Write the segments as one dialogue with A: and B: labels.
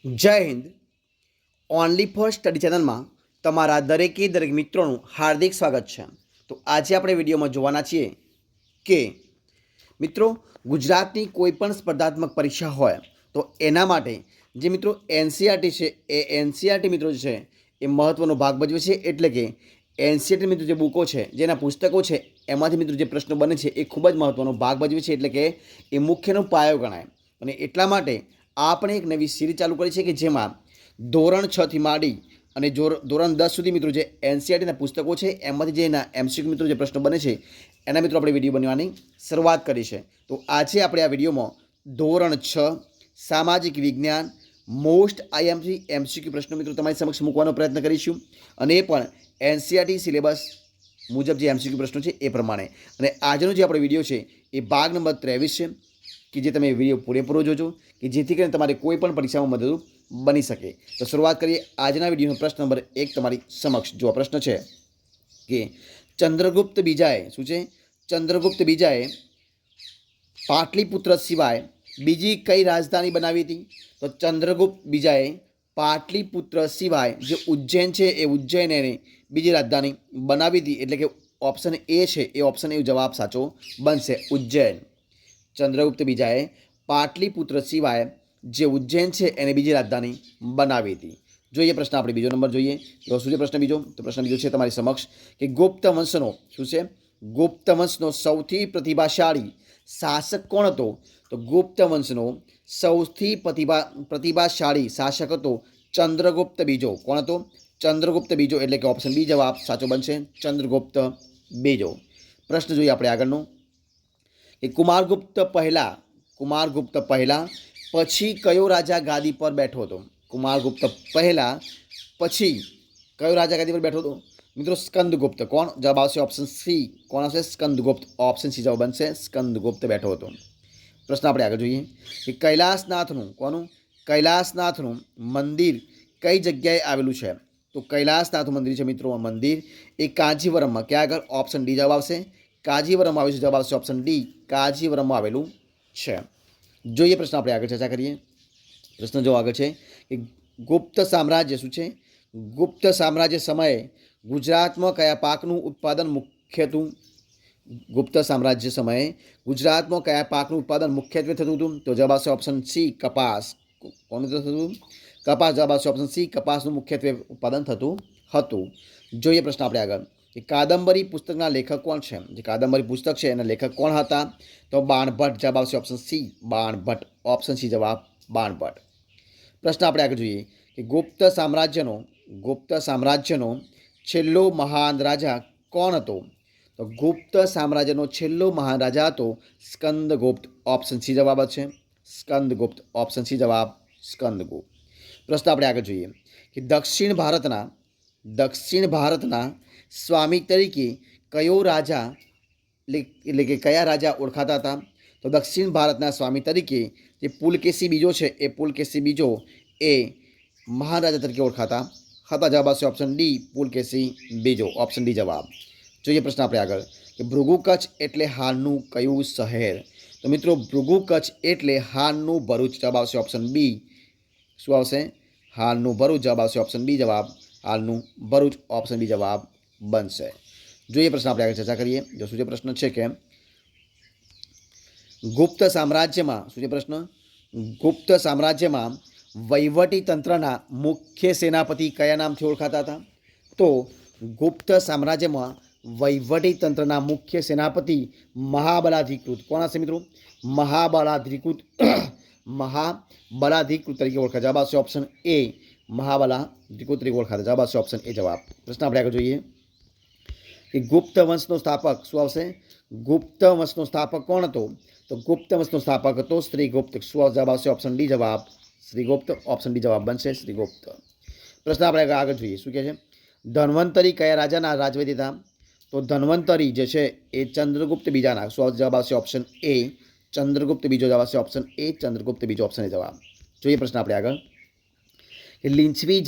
A: જય Hind. Only for study ચેનલમાં તમારા દરેક મિત્રોનું હાર્દિક સ્વાગત છે. તો આજે આપણે વિડીયોમાં જોવાના છીએ કે મિત્રો ગુજરાતની કોઈ પણ સ્પર્ધાત્મક પરીક્ષા હોય તો એના માટે જે મિત્રો એનસીઆરટી છે એ એનસીઆરટી મિત્રો જે છે એ મહત્ત્વનો ભાગ ભજવે છે. એટલે કે એનસીઆરટી મિત્રો જે બુકો છે, જેના પુસ્તકો છે, એમાંથી મિત્રો જે પ્રશ્નો બને છે એ ખૂબ જ મહત્ત્વનો ભાગ ભજવે છે. એટલે કે એ મુખ્યનો પાયો ગણાય. અને એટલા માટે આપણે એક નવી સિરીઝ ચાલુ કરી છે કે જેમાં ધોરણ 6 થી માંડી અને ધોરણ 10 સુધી મિત્રો જે એનસીઆરટીના પુસ્તકો છે એમાંથી જે એના એમસીક્યુ મિત્રો જે પ્રશ્નો બને છે એના મિત્રો આપણે વિડીયો બનાવવાની શરૂઆત કરી છે. તો આજે આપણે આ વિડીયોમાં ધોરણ 6 સામાજિક વિજ્ઞાન મોસ્ટ આઈએમપી એમસીક્યુ પ્રશ્નો મિત્રો તમારી સમક્ષ મૂકવાનો પ્રયત્ન કરીશું. અને એ પણ એનસીઆરટી સિલેબસ મુજબ જે એમસીક્યુ પ્રશ્નો છે એ પ્રમાણે. અને આજનો જે આપણો વિડીયો છે એ ભાગ નંબર 23 છે કે જે તમે વિડીયો પૂરેપૂરો જોજો કે જેથી કરીને તમારે કોઈ પણ પરીક્ષામાં મદદરૂપ બની શકે. તો શરૂઆત કરીએ આજના વિડીયોનો. પ્રશ્ન નંબર 1 તમારી સમક્ષ જો પ્રશ્ન છે કે ચંદ્રગુપ્ત બીજાએ શું છે? ચંદ્રગુપ્ત બીજાએ પાટલીપુત્ર સિવાય બીજી કઈ રાજધાની બનાવી હતી? તો ચંદ્રગુપ્ત બીજાએ પાટલીપુત્ર સિવાય જે ઉજ્જૈન છે એ ઉજ્જૈન એને બીજી રાજધાની બનાવી હતી. એટલે કે ઓપ્શન એ છે એ ઓપ્શન એ જવાબ સાચો બનશે, ઉજ્જૈન. ચંદ્રગુપ્ત બીજાએ પાટલીપુત્ર સિવાય જે ઉજ્જૈન છે એને બીજી રાજધાની બનાવી હતી. જોઈએ પ્રશ્ન આપણે બીજો નંબર જોઈએ. તો શું છે પ્રશ્ન બીજો? તો પ્રશ્ન બીજો છે તમારી સમક્ષ કે ગુપ્ત વંશનો શું છે? ગુપ્ત વંશનો સૌથી પ્રતિભાશાળી શાસક કોણ હતો? તો ગુપ્ત વંશનો સૌથી પ્રતિભાશાળી શાસક હતો ચંદ્રગુપ્ત બીજો. કોણ હતો? ચંદ્રગુપ્ત બીજો. એટલે કે ઓપ્શન બી જવાબ સાચો બનશે, ચંદ્રગુપ્ત બીજો. પ્રશ્ન જોઈએ આપણે આગળનો કે કુમારગુપ્ત પહેલા પછી કયો રાજા ગાદી પર બેઠો હતો? કુમારગુપ્ત પહેલા પછી કયો રાજા ગાદી પર બેઠો હતો? મિત્રો સ્કંદગુપ્ત. કોણ? જવાબ આવશે ઓપ્શન સી. કોણ આવશે? સ્કંદગુપ્ત. ઓપ્શન સી જવાબ બનશે, સ્કંદગુપ્ત બેઠો હતો. પ્રશ્ન આપણે આગળ જોઈએ કે કૈલાસનાથનું કોનું? કૈલાસનાથનું મંદિર કઈ જગ્યાએ આવેલું છે? તો કૈલાસનાથનું મંદિર છે મિત્રો મંદિર એ કાંચીવરમમાં. ક્યાં આગળ? ઓપ્શન ડી જવાબ આવશે, કાંચીવરમમાં આવેલું છે. જવાબ આવશે ઓપ્શન ડી, કાંચીવરમમાં આવેલું છે. જોઈએ પ્રશ્ન આપણે આગળ ચર્ચા કરીએ. પ્રશ્ન જો આગળ છે કે ગુપ્ત સામ્રાજ્ય શું છે? ગુપ્ત સામ્રાજ્ય સમયે ગુજરાતમાં કયા પાકનું ઉત્પાદન મુખ્ય હતું? ગુપ્ત સામ્રાજ્ય સમયે ગુજરાતમાં કયા પાકનું ઉત્પાદન મુખ્યત્વે થતું હતું? તો જવાબ આવશે ઓપ્શન સી, કપાસ. કોનું થતું હતું? કપાસ. જવાબ આવશે ઓપ્શન સી, કપાસનું મુખ્યત્વે ઉત્પાદન થતું હતું. જોઈએ પ્રશ્ન આપણે આગળ કે કાદંબરી પુસ્તકના લેખક કોણ છે? જે કાદંબરી પુસ્તક છે એના લેખક કોણ હતા? તો બાણભટ્ટ. જવાબ આવશે option C, Banabhatta. Option C જવાબ, બાણભટ્ટ. પ્રશ્ન આપણે આગળ જોઈએ કે ગુપ્ત સામ્રાજ્યનો છેલ્લો મહાન રાજા કોણ હતો? તો ગુપ્ત સામ્રાજ્યનો છેલ્લો મહાન રાજા હતો સ્કંદગુપ્ત. ઓપ્શન સી જવાબ છે, સ્કંદગુપ્ત. ઓપ્શન સી જવાબ, સ્કંદગુપ્ત. પ્રશ્ન આપણે આગળ જોઈએ કે દક્ષિણ ભારતના સ્વામી તરીકે કયો રાજા એટલે કે કયા રાજા ઓળખાતા હતા? તો દક્ષિણ ભારતના સ્વામી તરીકે જે પુલકેશી બીજો છે એ પુલકેશી બીજો એ મહારાજા તરીકે ઓળખાતા હતા. જવાબ આવશે ઓપ્શન ડી, પુલકેશી બીજો. ઓપ્શન ડી જવાબ. જોઈએ પ્રશ્ન આપણે આગળ કે ભૃગુ કચ્છ એટલે હાલનું કયું શહેર? તો મિત્રો ભૃગુ કચ્છ એટલે હાલનું ભરૂચ. જવાબ આવશે ઓપ્શન બી. શું આવશે? હાલનું ભરૂચ. જવાબ આવશે ઓપ્શન બી જવાબ, હાલનું ભરૂચ. ઓપ્શન બી જવાબ બનશે. જોઈએ પ્રશ્ન આપણે આગળ ચર્ચા કરીએ. જો શું છે પ્રશ્ન છે કે ગુપ્ત સામ્રાજ્યમાં શું છે પ્રશ્ન? ગુપ્ત સામ્રાજ્યમાં વહીવટી તંત્રના મુખ્ય સેનાપતિ કયા નામથી ઓળખાતા હતા? તો ગુપ્ત સામ્રાજ્યમાં વહીવટી તંત્રના મુખ્ય સેનાપતિ મહાબલાધિકૃત. કોણ હશે મિત્રો? મહાબલાધિકૃત તરીકે ઓળખાતા. જવાબ આવશે ઓપ્શન એ, મહાબલાધિકૃત તરીકે ઓળખાતા. જવાબ આવશે ઓપ્શન એ જવાબ. પ્રશ્ન આપણે આગળ જોઈએ કે ગુપ્ત વંશનો સ્થાપક શું આવશે? ગુપ્ત વંશનો સ્થાપક કોણ હતો? તો ગુપ્ત વંશનો સ્થાપક હતો શ્રીગુપ્ત. શું જવાબ આવશે? ઓપ્શન ડી જવાબ, શ્રીગુપ્ત. ઓપ્શન ડી જવાબ બનશે, શ્રીગુપ્ત. પ્રશ્ન આપણે આગળ જોઈએ શું કહે છે? ધન્વંતરી કયા રાજાના રાજવૈદ્ય હતા? તો ધન્વંતરી જે છે એ ચંદ્રગુપ્ત બીજાના. શું જવાબ આવશે? ઓપ્શન એ, ચંદ્રગુપ્ત બીજો. જવાબ આવશે ઓપ્શન એ, ચંદ્રગુપ્ત બીજો. ઓપ્શન એ જવાબ. જોઈએ પ્રશ્ન આપણે આગળ કે લીંછવી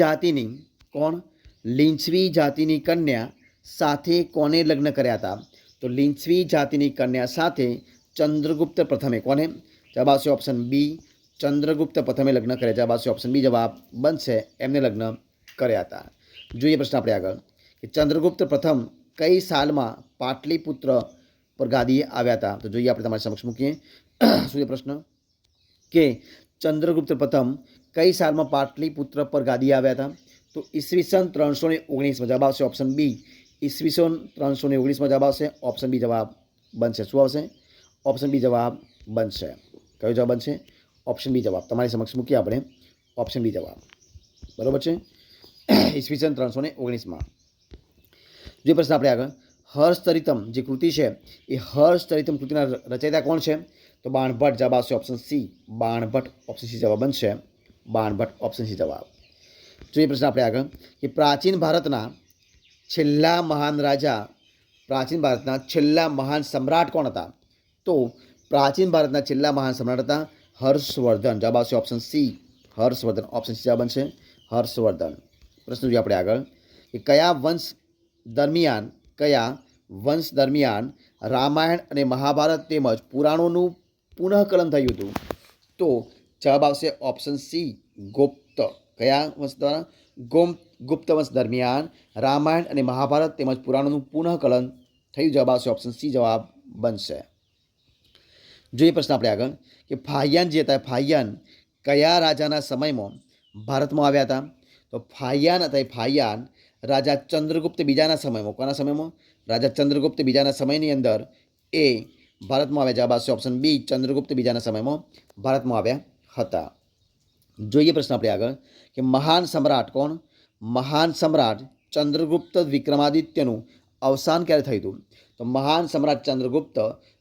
A: જાતિની કન્યા સાથે કોને લગ્ન કર્યા હતા? તો લીંછવી જાતિની કન્યા સાથે ચંદ્રગુપ્ત પ્રથમે. કોને? જવાબ આવશે ઓપ્શન બી, ચંદ્રગુપ્ત પ્રથમે લગ્ન કર્યા? જવાબ આવશે ઓપ્શન બી જવાબ બનશે એમને લગ્ન કર્યા હતા. જોઈએ પ્રશ્ન આપણે આગળ કે ચંદ્રગુપ્ત પ્રથમ કઈ સાલમાં પાટલીપુત્ર પર ગાદીએ આવ્યા હતા? તો જોઈએ આપણે તમારી સમક્ષ મૂકીએ. શું છે પ્રશ્ન કે ચંદ્રગુપ્ત પ્રથમ કઈ સાલમાં પાટલીપુત્ર પર ગાદીએ આવ્યા હતા? તો ઈસવીસન 319માં. જવાબ આવશે ઓપ્શન બી ઈસવીસન 319માં જવાબ આવશે. ઓપ્શન બી જવાબ બનશે. શું આવશે? ઓપ્શન બી જવાબ બનશે. કયો જવાબ બનશે? ઓપ્શન બી જવાબ તમારી સમક્ષ મૂકીએ આપણે. ઓપ્શન બી જવાબ બરાબર છે. ઈસવીસન 319માં. જે પ્રશ્ન આપણે આગળ હર્ષચરિતમ જે કૃતિ છે એ હર્ષચરિતમ કૃતિના રચયિતા કોણ છે? તો બાણભટ્ટ. જવાબ આવશે option C Banabhatta. Option C જવાબ બનશે. બાણભટ્ટ. ઓપ્શન સી જવાબ. જોઈએ પ્રશ્ન આપણે આગળ કે પ્રાચીન ભારતના છેલ્લા મહાન રાજા પ્રાચીન ભારતના છેલ્લા મહાન સમ્રાટ કોણ હતા? તો પ્રાચીન ભારતના છેલ્લા મહાન સમ્રાટ હતા હર્ષવર્ધન. જવાબ આવશે option C Harshvardhan. Option C જવાબ બનશે. હર્ષવર્ધન. પ્રશ્ન જોઈએ આપણે આગળ કે કયા વંશ દરમિયાન રામાયણ અને મહાભારત તેમજ પુરાણોનું પુનઃકલન થયું હતું? તો જવાબ આવશે ઓપ્શન સી ગુપ્ત. કયા વંશ દ્વારા? ગુપ્ત વંશ દરમિયાન રામાયણ અને મહાભારત તેમજ પુરાણોનું પુનઃકલન થયું. જવાબ આવશે ઓપ્શન સી જવાબ બનશે. જોઈએ પ્રશ્ન આપણે આગળ કે ફાહિયાન જે હતા ફાહિયાન કયા રાજાના સમયમાં ભારતમાં આવ્યા હતા? તો ફાહિયાન રાજા ચંદ્રગુપ્ત બીજાના સમયમાં. કોના સમયમાં? રાજા ચંદ્રગુપ્ત બીજાના સમયની અંદર એ ભારતમાં આવ્યા. જવાબ આવશે ઓપ્શન બી ચંદ્રગુપ્ત બીજાના સમયમાં ભારતમાં આવ્યા હતા. જોઈએ પ્રશ્ન આપણે આગળ કે મહાન સમ્રાટ કોણ? મહાન સમ્રાટ ચંદ્રગુપ્ત વિક્રમાદિત્યનું અવસાન ક્યારે થયું હતું? તો મહાન સમ્રાટ ચંદ્રગુપ્ત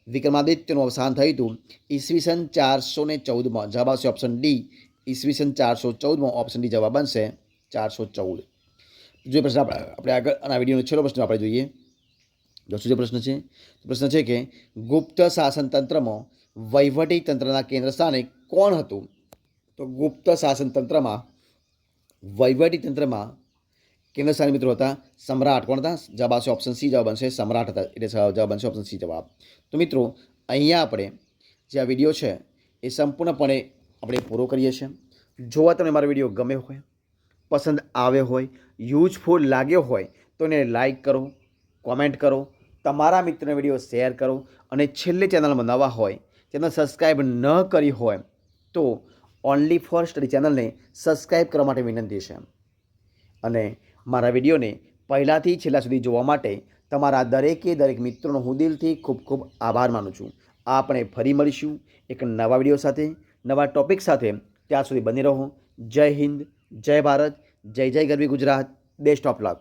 A: વિક્રમાદિત્યનું અવસાન થયું હતું ઈસવીસન 414માં. જવાબ આવશે ઓપ્શન ડી ઈસવીસન 414માં. ઓપ્શન ડી જવાબ બનશે 414. જોઈએ પ્રશ્ન આપણે આગળ અને આ વિડીયોનો છેલ્લો પ્રશ્ન આપણે જોઈએ. શું જે પ્રશ્ન છે? પ્રશ્ન છે કે ગુપ્ત શાસન તંત્રમાં વહીવટી તંત્રના કેન્દ્ર સ્થાને કોણ હતું? તો ગુપ્ત શાસન તંત્રમાં વહીવટી તંત્રમાં કેન્દ્ર સ્થાને મિત્રો હતા સમ્રાટ. કોણ હતા? જવાબ આવશે ઓપ્શન સી જવાબ બનશે. સમ્રાટ હતા એટલે જવાબ બનશે ઓપ્શન સી જવાબ. તો મિત્રો અહીંયા આપણે જે આ વિડીયો છે એ સંપૂર્ણપણે આપણે પૂરો કરીએ છીએ. જો તમને મારો વિડીયો ગમે હોય, પસંદ આવ્યો હોય, યુઝફુલ લાગ્યો હોય તો એને લાઈક કરો, કોમેન્ટ કરો, તમારા મિત્રને વિડીયો શેર કરો અને છેલ્લે ચેનલમાં નવા હોય, ચેનલ સબસ્ક્રાઈબ ન કરી હોય તો ઓનલી ફોર સ્ટડી ચેનલને સબસ્ક્રાઈબ કરવા માટે વિનંતી છે. અને મારા વિડીયોને પહેલાંથી છેલ્લા સુધી જોવા માટે તમારા દરેક મિત્રોનો હું દિલથી ખૂબ ખૂબ આભાર માનું છું. આપણે ફરી મળીશું એક નવા વિડીયો સાથે, નવા ટૉપિક સાથે. ત્યાં સુધી બની રહો. જય હિન્દ, જય ભારત, જય જય ગરવી ગુજરાત. Best of luck.